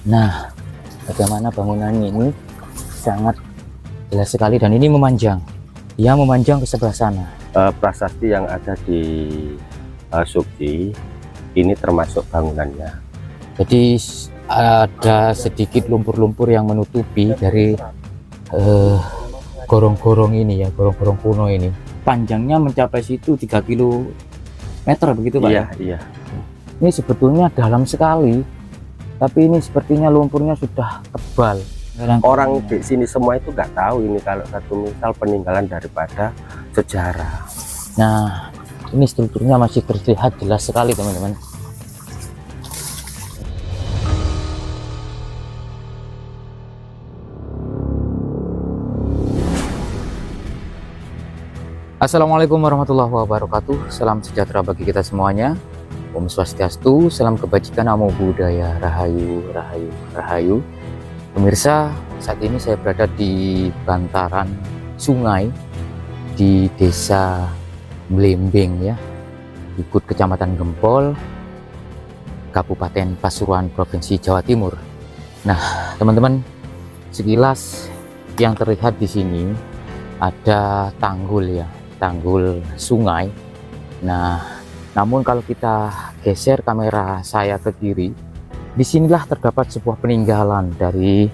Nah, bagaimana bangunan ini sangat jelas sekali, dan ini memanjang. Dia memanjang ke sebelah sana. Prasasti yang ada di Sukji ini termasuk bangunannya. Jadi ada sedikit lumpur-lumpur yang menutupi dari gorong-gorong ini ya, gorong-gorong kuno ini. Panjangnya mencapai situ 3 km begitu Pak? Iya, iya. Ini sebetulnya dalam sekali, tapi ini sepertinya lumpurnya sudah tebal. Orang di sini semua itu nggak tahu ini kalau satu misal peninggalan daripada sejarah. Nah, ini strukturnya masih terlihat jelas sekali teman-teman. Assalamualaikum warahmatullahi wabarakatuh. Salam sejahtera bagi kita semuanya. Om Swastiastu, salam kebajikan, namo buddhaya, rahayu, rahayu, rahayu. Pemirsa, saat ini saya berada di bantaran sungai di desa Mlembeng ya, Ikut Kecamatan Gempol, Kabupaten Pasuruan, Provinsi Jawa Timur. Nah, teman-teman, sekilas yang terlihat di sini ada tanggul ya, tanggul sungai. Nah, namun kalau kita geser kamera saya ke kiri, disinilah terdapat sebuah peninggalan dari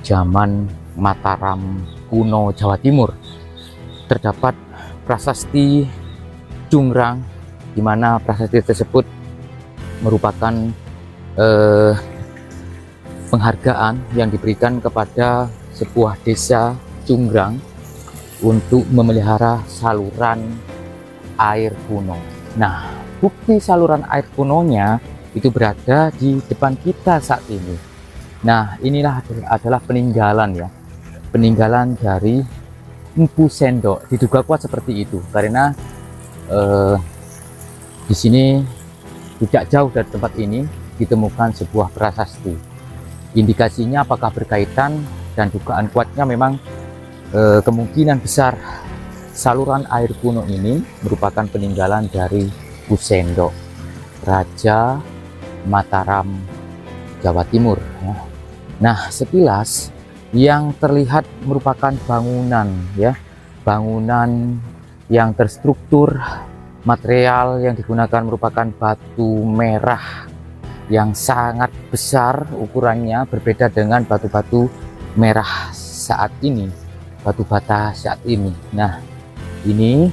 zaman Mataram kuno Jawa Timur. Terdapat prasasti Jungrang, di mana prasasti tersebut merupakan penghargaan yang diberikan kepada sebuah desa Jungrang untuk memelihara saluran air kuno. Nah, bukti saluran air kunonya itu berada di depan kita saat ini. Nah, inilah adalah peninggalan ya, peninggalan dari Empu Sendok. Diduga kuat seperti itu karena di sini tidak jauh dari tempat ini ditemukan sebuah prasasti. Indikasinya apakah berkaitan, dan dugaan kuatnya memang kemungkinan besar saluran air kuno ini merupakan peninggalan dari Empu Sendok, Raja Mataram Jawa Timur ya. Nah, sekilas yang terlihat merupakan bangunan ya, bangunan yang terstruktur. Material yang digunakan merupakan batu merah yang sangat besar ukurannya, berbeda dengan batu-batu merah saat ini, batu bata saat ini. Nah, ini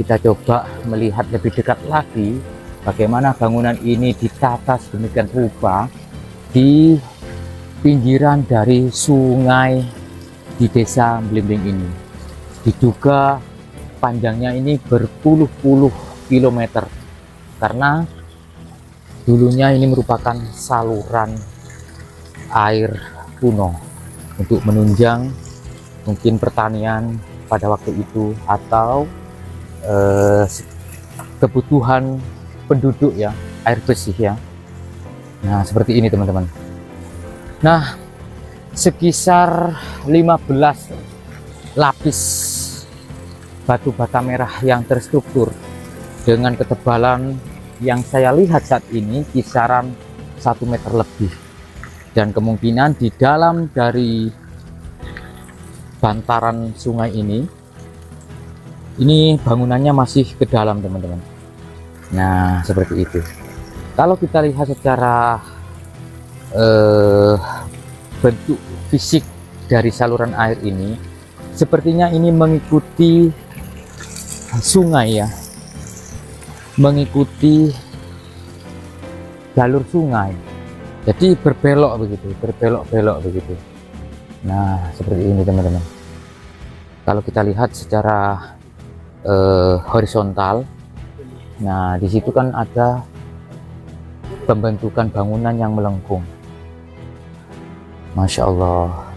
kita coba melihat lebih dekat lagi bagaimana bangunan ini ditata sedemikian rupa di pinggiran dari sungai di desa Mlembeng ini. Diduga panjangnya ini berpuluh-puluh kilometer, karena dulunya ini merupakan saluran air kuno untuk menunjang mungkin pertanian pada waktu itu, atau kebutuhan penduduk ya, air bersih ya. Nah, seperti ini teman-teman. Nah, sekitar 15 lapis batu bata merah yang terstruktur dengan ketebalan yang saya lihat saat ini kisaran 1 meter lebih, dan kemungkinan di dalam dari bantaran sungai ini bangunannya masih ke dalam teman-teman. Nah, seperti itu. Kalau kita lihat secara bentuk fisik dari saluran air ini, sepertinya ini mengikuti sungai ya, mengikuti jalur sungai, jadi berbelok begitu. Nah, seperti ini teman-teman. Kalau kita lihat secara horizontal, nah di situ kan ada pembentukan bangunan yang melengkung. Masya Allah.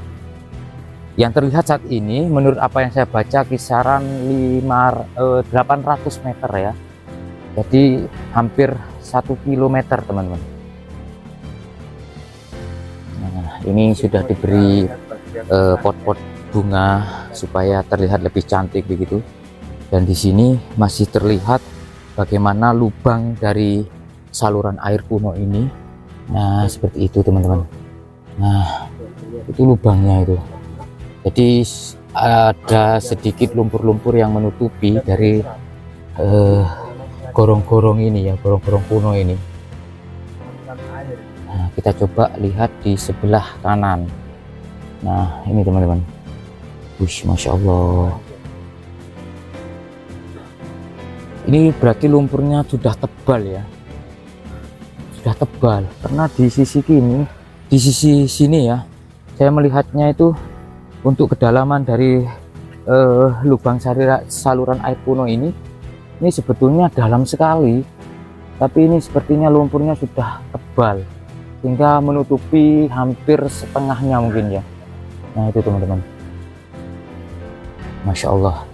Yang terlihat saat ini menurut apa yang saya baca kisaran 800 meter ya, jadi hampir 1 kilometer teman-teman. Nah, ini sudah diberi pot-pot bunga supaya terlihat lebih cantik begitu, dan di sini masih terlihat bagaimana lubang dari saluran air kuno ini. Nah, seperti itu teman-teman. Nah, itu lubangnya itu. Jadi ada sedikit lumpur-lumpur yang menutupi dari gorong-gorong ini ya, gorong-gorong kuno ini. Nah, kita coba lihat di sebelah kanan. Nah, ini teman-teman. Wush, Masya Allah. Ini berarti lumpurnya sudah tebal ya, sudah tebal. Karena di sisi kini, di sisi sini ya, saya melihatnya itu untuk kedalaman dari lubang saluran air kuno ini sebetulnya dalam sekali. Tapi ini sepertinya lumpurnya sudah tebal sehingga menutupi hampir setengahnya mungkin ya. Nah itu teman-teman, Masya Allah.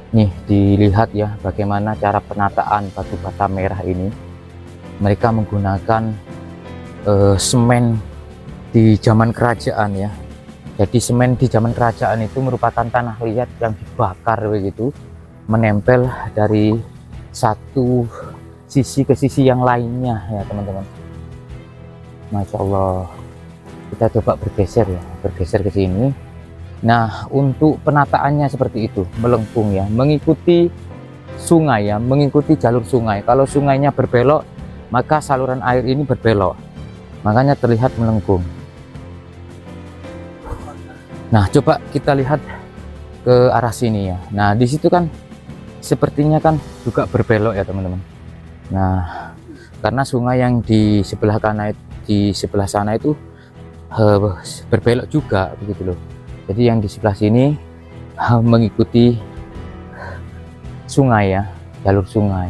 Nih dilihat ya bagaimana cara penataan batu bata merah ini. Mereka menggunakan semen di zaman kerajaan ya. Jadi semen di zaman kerajaan itu merupakan tanah liat yang dibakar begitu, menempel dari satu sisi ke sisi yang lainnya ya teman-teman. Masya Allah. Kita coba bergeser ya, bergeser ke sini. Nah, untuk penataannya seperti itu, melengkung ya, mengikuti sungai ya, mengikuti jalur sungai. Kalau sungainya berbelok, maka saluran air ini berbelok, makanya terlihat melengkung. Nah, coba kita lihat ke arah sini ya. Nah, di situ kan sepertinya kan juga berbelok ya teman-teman. Nah, karena sungai yang di sebelah kanan, di sebelah sana itu berbelok juga begitu loh. Jadi yang di sebelah sini mengikuti sungai ya, jalur sungai.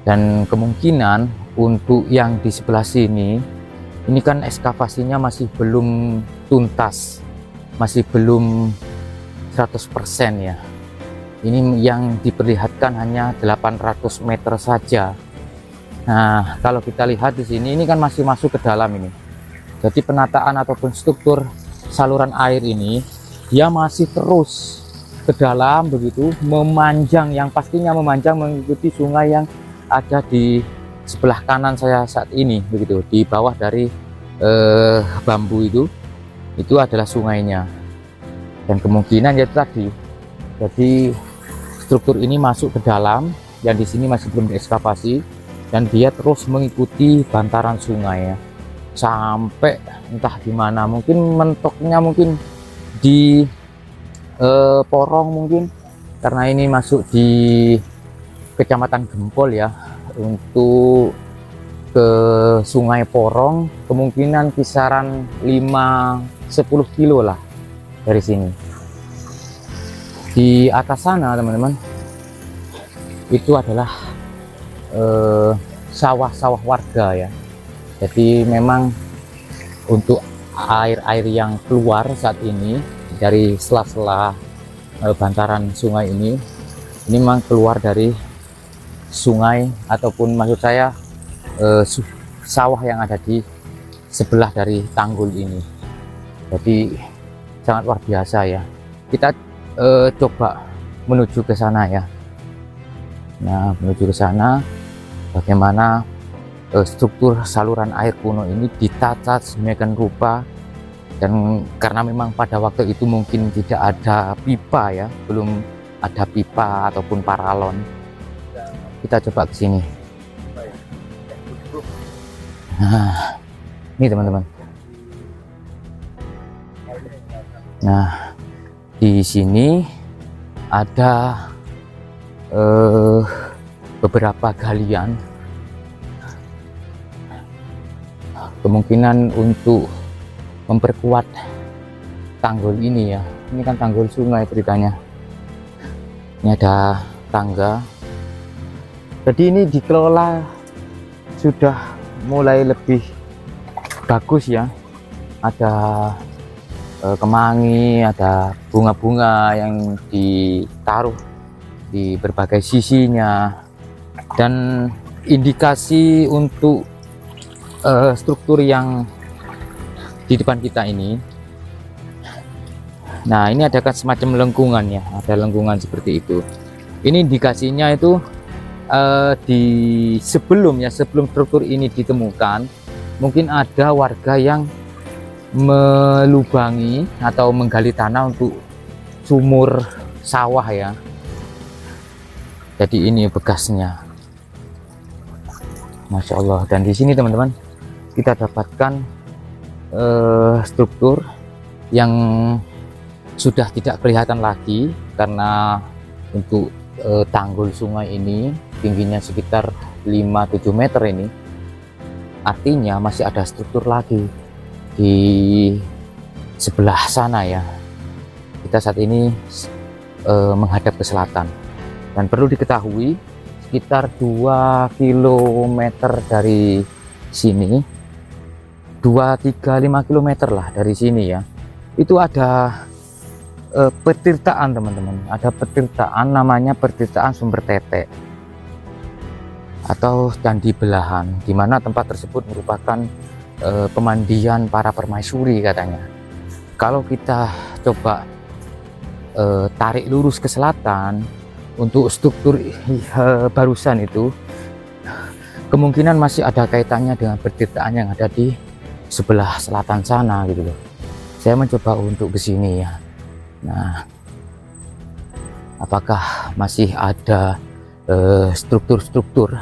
Dan kemungkinan untuk yang di sebelah sini, ini kan ekskavasinya masih belum tuntas, masih belum 100% ya. Ini yang diperlihatkan hanya 800 meter saja. Nah, kalau kita lihat di sini, ini kan masih masuk ke dalam ini. Jadi penataan ataupun struktur saluran air ini dia masih terus ke dalam begitu, memanjang, yang pastinya memanjang mengikuti sungai yang ada di sebelah kanan saya saat ini begitu. Di bawah dari bambu itu adalah sungainya. Dan kemungkinan ya tadi, jadi struktur ini masuk ke dalam dan di sini masih belum diekskavasi, dan dia terus mengikuti bantaran sungai ya, sampai entah di mana, mungkin mentoknya mungkin di Porong mungkin, karena ini masuk di Kecamatan Gempol ya. Untuk ke Sungai Porong kemungkinan kisaran 5-10 kilo lah dari sini. Di atas sana teman-teman, itu adalah sawah-sawah warga ya. Jadi memang untuk air-air yang keluar saat ini dari sela-sela bantaran sungai ini memang keluar dari sungai, ataupun maksud saya sawah yang ada di sebelah dari tanggul ini. Jadi sangat luar biasa ya. Kita coba menuju ke sana ya. Nah, menuju ke sana bagaimana struktur saluran air kuno ini ditata sedemikian rupa. Dan karena memang pada waktu itu mungkin tidak ada pipa ya, belum ada pipa ataupun paralon. Kita coba ke sini. Nah, ini teman-teman. Nah, di sini ada beberapa galian. Kemungkinan untuk memperkuat tanggul ini ya. Ini kan tanggul sungai ceritanya. Ini ada tangga. Jadi ini dikelola sudah mulai lebih bagus ya. Ada kemangi, ada bunga-bunga yang ditaruh di berbagai sisinya, dan indikasi untuk struktur yang di depan kita ini. Nah, ini ada semacam lengkungan ya, ada lengkungan seperti itu. Ini indikasinya itu sebelum struktur ini ditemukan, mungkin ada warga yang melubangi atau menggali tanah untuk sumur sawah ya. Jadi ini bekasnya, Masya Allah. Dan di sini teman-teman kita dapatkan struktur yang sudah tidak kelihatan lagi karena untuk tanggul sungai ini tingginya sekitar 5-7 meter ini, artinya masih ada struktur lagi di sebelah sana ya. Kita saat ini menghadap ke selatan, dan perlu diketahui sekitar 2 km dari sini, 2-5 km lah dari sini ya, itu ada petirtaan teman-teman. Ada petirtaan, namanya petirtaan Sumber Tetek atau Candi Belahan, di mana tempat tersebut merupakan pemandian para permaisuri katanya. Kalau kita coba tarik lurus ke selatan untuk struktur barusan itu, kemungkinan masih ada kaitannya dengan petirtaan yang ada di sebelah selatan sana gitu loh. Saya mencoba untuk ke sini ya. Nah, apakah masih ada struktur-struktur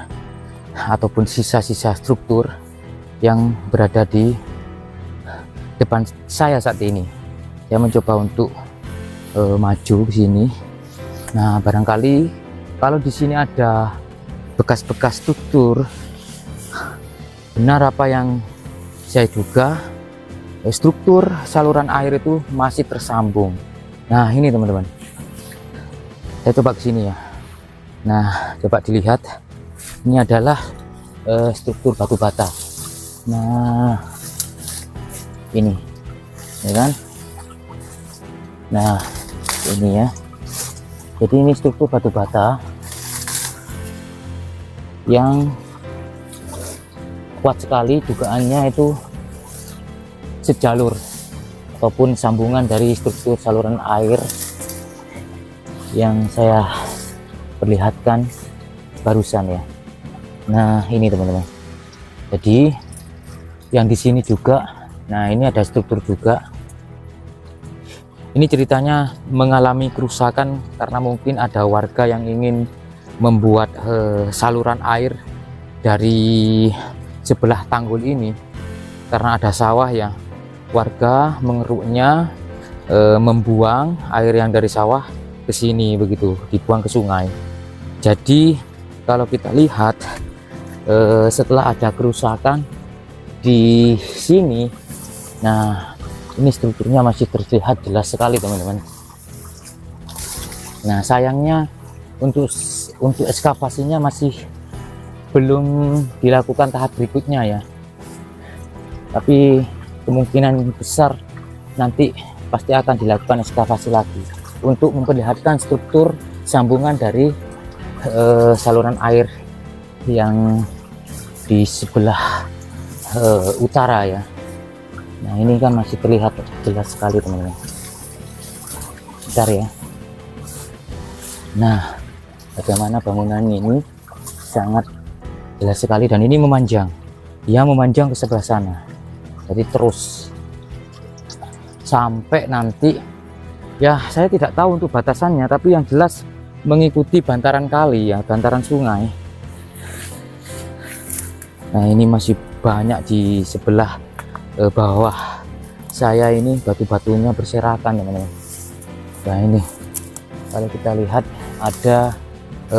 ataupun sisa-sisa struktur yang berada di depan saya saat ini? Saya mencoba untuk maju ke sini. Nah, barangkali kalau di sini ada bekas-bekas struktur, benar apa yang saya duga, struktur saluran air itu masih tersambung. Nah, ini teman-teman, saya coba ke sini ya. Nah, coba dilihat, ini adalah struktur batu bata. Nah, ini ya kan. Nah, ini ya. Jadi ini struktur batu bata yang kuat sekali, dugaannya itu sejalur ataupun sambungan dari struktur saluran air yang saya perlihatkan barusan ya. Nah, ini teman-teman. Jadi yang di sini juga, nah ini ada struktur juga. Ini ceritanya mengalami kerusakan karena mungkin ada warga yang ingin membuat saluran air dari sebelah tanggul ini. Karena ada sawah ya, warga mengeruknya, membuang air yang dari sawah ke sini, begitu dibuang ke sungai. Jadi kalau kita lihat setelah ada kerusakan di sini, nah ini strukturnya masih terlihat jelas sekali teman-teman. Nah, sayangnya untuk ekskavasinya masih belum dilakukan tahap berikutnya ya, tapi kemungkinan besar nanti pasti akan dilakukan ekskavasi lagi untuk memperlihatkan struktur sambungan dari saluran air yang di sebelah utara ya. Nah, ini kan masih terlihat jelas sekali teman-teman. Bentar ya. Nah, bagaimana bangunan ini sangat jelas sekali, dan ini memanjang. Dia memanjang ke sebelah sana. Jadi terus sampai nanti ya, saya tidak tahu untuk batasannya, tapi yang jelas mengikuti bantaran kali ya, bantaran sungai. Nah, ini masih banyak di sebelah bawah saya ini, batu-batunya berserakan teman-teman. Nah, ini kalau kita lihat ada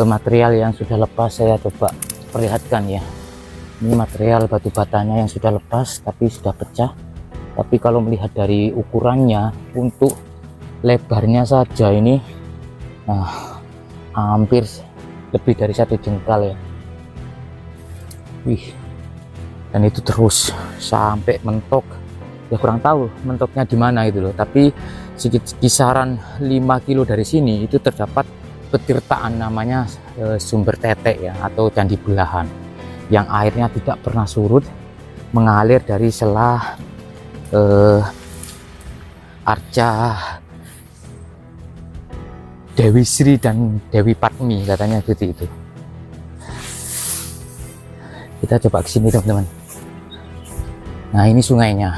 material yang sudah lepas, saya coba perlihatkan ya. Ini material batu batanya yang sudah lepas tapi sudah pecah. Tapi kalau melihat dari ukurannya, untuk lebarnya saja ini hampir lebih dari 1 jengkal ya. Wih, dan itu terus sampai mentok ya, kurang tahu mentoknya di mana itu loh, tapi sedikit kisaran 5 kilo dari sini itu terdapat petirtaan namanya Sumber Tetek ya, atau Candi Belahan, yang airnya tidak pernah surut, mengalir dari selah arca Dewi Sri dan Dewi Padmi, katanya seperti itu. Kita coba ke sini teman-teman. Nah, ini sungainya.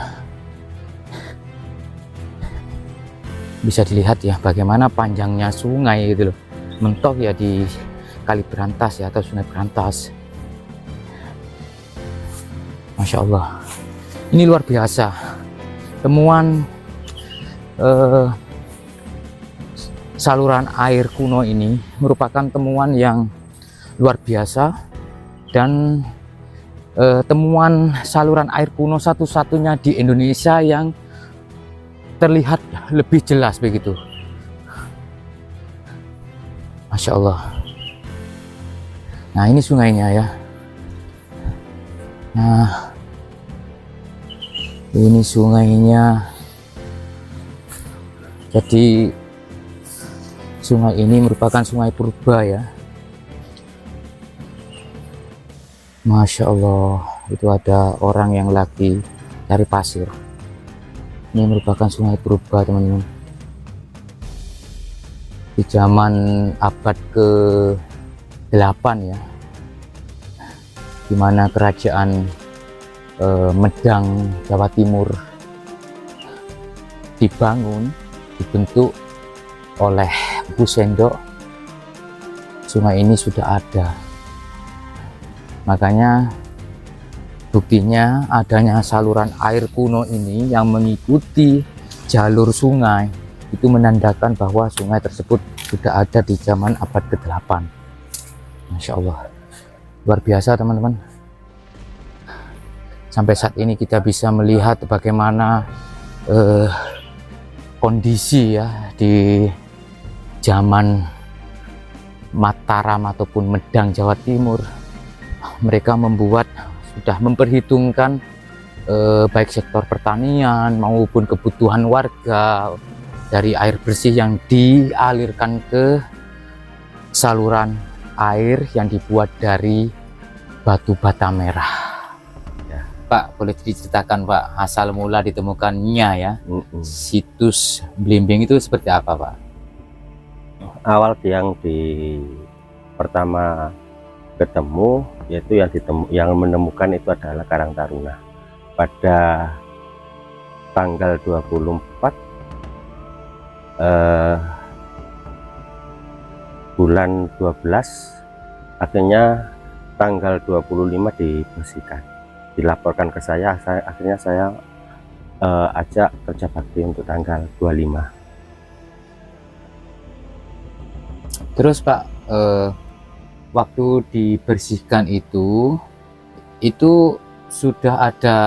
bisa dilihat ya bagaimana panjangnya sungai gitu loh, mentok ya di Kali Berantas ya, atau Sungai Berantas. Masya Allah, ini luar biasa temuan saluran air kuno ini. Merupakan temuan yang luar biasa, dan temuan saluran air kuno satu-satunya di Indonesia yang terlihat lebih jelas begitu. Masya Allah. Nah, ini sungainya ya. Nah, ini sungainya. Jadi sungai ini merupakan sungai purba ya. Masya Allah, itu ada orang yang lagi cari pasir. Ini merupakan sungai purba teman-teman. Di zaman abad ke-8 ya, dimana kerajaan Medang Jawa Timur dibentuk oleh Bu Sendok. Sungai ini sudah ada, makanya buktinya adanya saluran air kuno ini yang mengikuti jalur sungai itu menandakan bahwa sungai tersebut sudah ada di zaman abad ke-8. Masya Allah, luar biasa teman-teman. Sampai saat ini kita bisa melihat bagaimana kondisi ya di zaman Mataram ataupun Medang Jawa Timur. Mereka sudah memperhitungkan baik sektor pertanian maupun kebutuhan warga dari air bersih yang dialirkan ke saluran air yang dibuat dari batu bata merah. Ya. Pak, boleh diceritakan Pak, asal mula ditemukannya ya situs Blimbing itu seperti apa Pak? Awal yang pertama ketemu, yaitu yang menemukan itu adalah Karang Taruna pada tanggal 24 bulan 12. Akhirnya tanggal 25 dibersihkan, dilaporkan ke saya. Akhirnya saya ajak kerja bakti untuk tanggal 25. Terus Pak, waktu dibersihkan itu sudah ada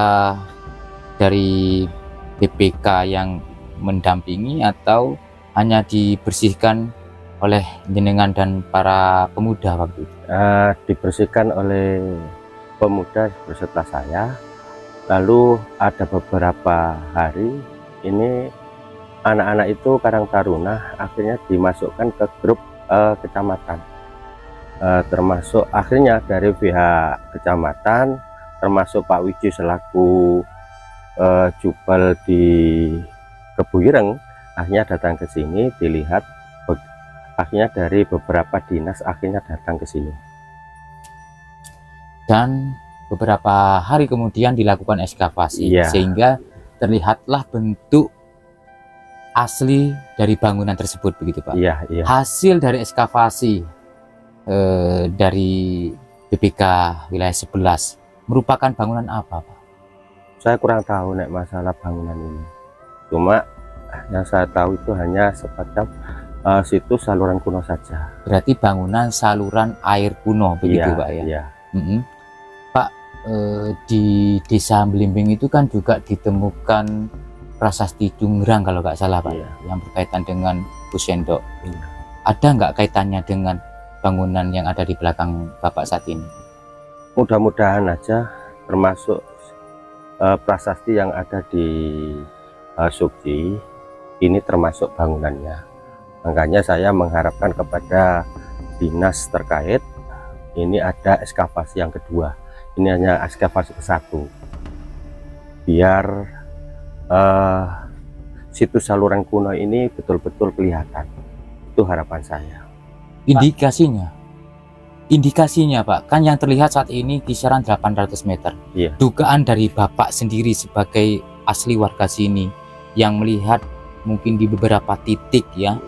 dari BPK yang mendampingi atau hanya dibersihkan oleh jenengan dan para pemuda waktu itu? Dibersihkan oleh pemuda beserta saya. Lalu ada beberapa hari ini anak-anak itu Karang Taruna akhirnya dimasukkan ke grup kecamatan, termasuk akhirnya dari pihak kecamatan, termasuk Pak Wiji selaku Jubal di Kebuyireng akhirnya datang ke sini dilihat. Akhirnya dari beberapa dinas akhirnya datang ke sini, dan beberapa hari kemudian dilakukan ekskavasi, sehingga terlihatlah bentuk asli dari bangunan tersebut begitu Pak. Hasil dari ekskavasi dari BPK wilayah 11 merupakan bangunan apa Pak? Saya kurang tahu nek masalah bangunan ini, cuma yang saya tahu itu hanya sebatas situs saluran kuno saja. Berarti bangunan saluran air kuno begitu Pak ya? Pak, di Desa Blimbing itu kan juga ditemukan prasasti Junggrang kalau nggak salah Pak, yang berkaitan dengan Bu Sendok. Ada nggak kaitannya dengan bangunan yang ada di belakang Bapak saat ini? Mudah-mudahan aja, termasuk prasasti yang ada di Sukji ini termasuk bangunannya. Makanya saya mengharapkan kepada dinas terkait, ini ada ekskavasi yang kedua, ini hanya ekskavasi ke-1, biar situs saluran kuno ini betul-betul kelihatan. Itu harapan saya. Indikasinya Pak, kan yang terlihat saat ini kisaran 800 meter. Dugaan dari Bapak sendiri sebagai asli warga sini yang melihat mungkin di beberapa titik ya,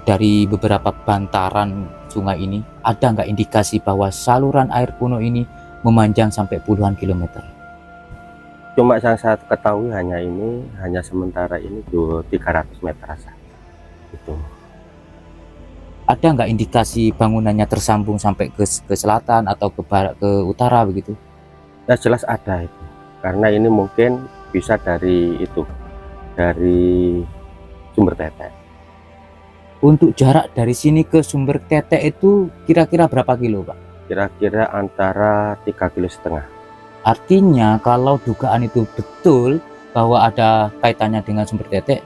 dari beberapa bantaran sungai ini, ada nggak indikasi bahwa saluran air kuno ini memanjang sampai puluhan kilometer? Cuma yang saya ketahui hanya sementara ini 300 meter saja. Itu. Ada nggak indikasi bangunannya tersambung sampai ke selatan atau ke barat, ke utara begitu? Ya jelas ada itu. Karena ini mungkin bisa dari Sumber Tetek. Untuk jarak dari sini ke Sumber Tetek itu kira-kira berapa kilo, Pak? Kira-kira antara 3,5 kilo. Artinya kalau dugaan itu betul bahwa ada kaitannya dengan Sumber Tetek,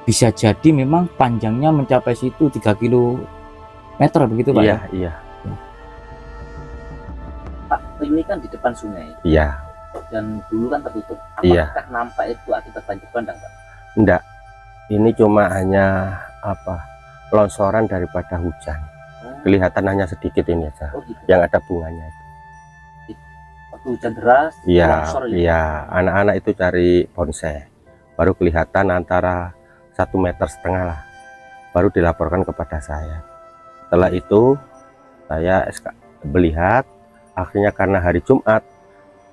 bisa jadi memang panjangnya mencapai situ 3 kilometer begitu, Pak? Iya, ya? iya. Pak, ini kan di depan sungai. Iya. Dan dulu kan tertutup. Iya. Apakah nampak itu akibat banjir bandang, Pak? Enggak. Ini cuma hanya longsoran daripada hujan. Kelihatan hanya sedikit ini aja. Oh, gitu. Yang ada bunganya. Waktu hujan deras, Iya, longsor ini. iya. Anak-anak itu cari bonsai. Baru kelihatan antara 1,5 meter lah. Baru dilaporkan kepada saya. Setelah itu saya melihat, akhirnya karena hari Jumat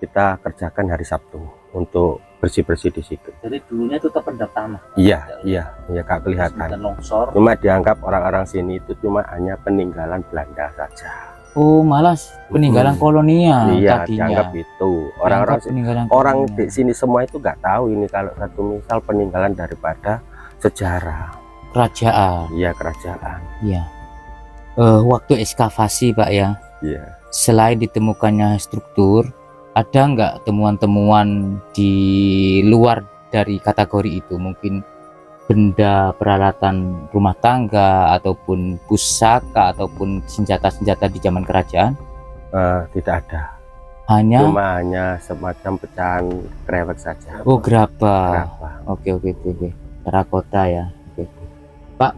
kita kerjakan hari Sabtu untuk bersih-bersih di situ. Jadi dulunya itu terpendam tanah. Iya, Kak, kelihatan. Longsor. Cuma dianggap orang-orang sini itu cuma hanya peninggalan Belanda saja. Oh, malah peninggalan kolonial Iya, tadinya. dianggap itu. Orang-orang orang di sini semua itu nggak tahu ini kalau satu misal peninggalan daripada sejarah. kerajaan. Iya, kerajaan. Iya. Waktu ekskavasi, Pak ya. Iya. Selain ditemukannya struktur, ada nggak temuan-temuan di luar dari kategori itu? Mungkin benda peralatan rumah tangga ataupun pusaka ataupun senjata-senjata di zaman kerajaan? Tidak ada. Cuma hanya semacam pecahan krewek saja. Oh, gerabah. Gerabah. Oke. Terakota ya. Oke. Pak,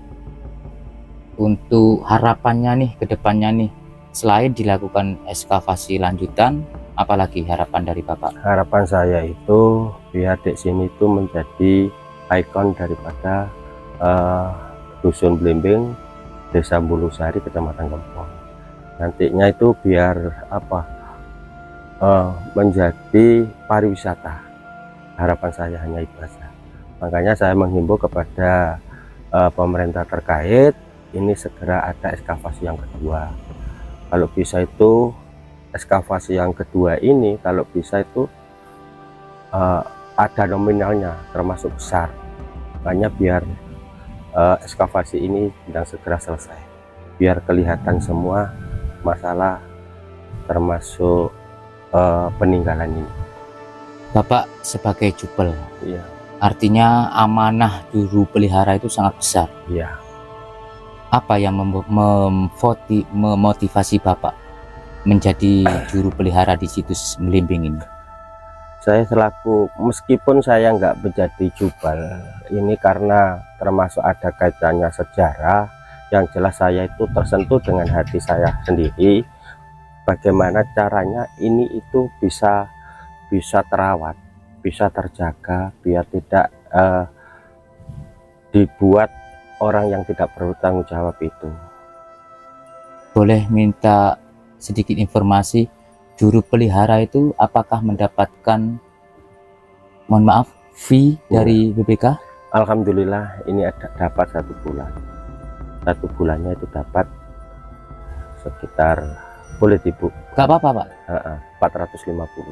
untuk harapannya nih ke depannya nih, selain dilakukan ekskavasi lanjutan, apalagi harapan dari Bapak? Harapan saya itu biar di sini itu menjadi ikon daripada Dusun Blimbing, Desa Bulusari, Kecamatan Gempol. Nantinya itu biar menjadi pariwisata. Harapan saya hanya itu saja. Makanya saya menghimbau kepada pemerintah terkait ini segera ada ekskavasi yang kedua. Kalau bisa itu ekskavasi yang kedua ini kalau bisa itu ada nominalnya termasuk besar. Makanya biar ekskavasi ini sedang segera selesai. Biar kelihatan semua masalah termasuk peninggalan ini. Bapak sebagai jubel, Iya. artinya amanah juru pelihara itu sangat besar. Iya. Apa yang memotivasi Bapak menjadi juru pelihara di situs Blimbing ini? Saya selaku, meskipun saya nggak menjadi jubal ini karena termasuk ada kaitannya sejarah, yang jelas saya itu tersentuh dengan hati saya sendiri. Bagaimana caranya ini itu bisa terawat, bisa terjaga, biar tidak dibuat orang yang tidak bertanggung jawab itu. Boleh minta sedikit informasi, juru pelihara itu apakah mendapatkan, mohon maaf, fee dari BPK? Alhamdulillah ini ada dapat 1 bulan. 1 bulannya itu dapat sekitar, boleh dibu, Gak apa-apa, Pak. 450.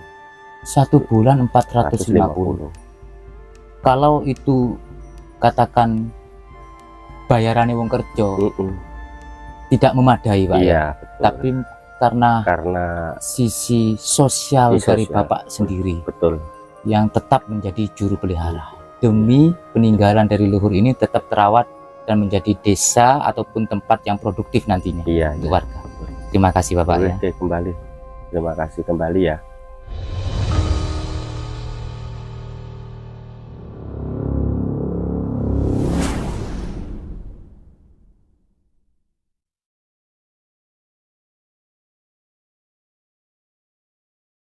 1 bulan 450. Kalau itu katakan bayarannya wong kerja, tidak memadai, Pak. Iya, betul. Tapi karena sisi sosial dari Bapak sendiri, betul, yang tetap menjadi juru pelihara demi peninggalan dari luhur ini tetap terawat dan menjadi desa ataupun tempat yang produktif nantinya. Iya, untuk warga. Terima kasih Bapak. Boleh kembali. Terima kasih kembali ya.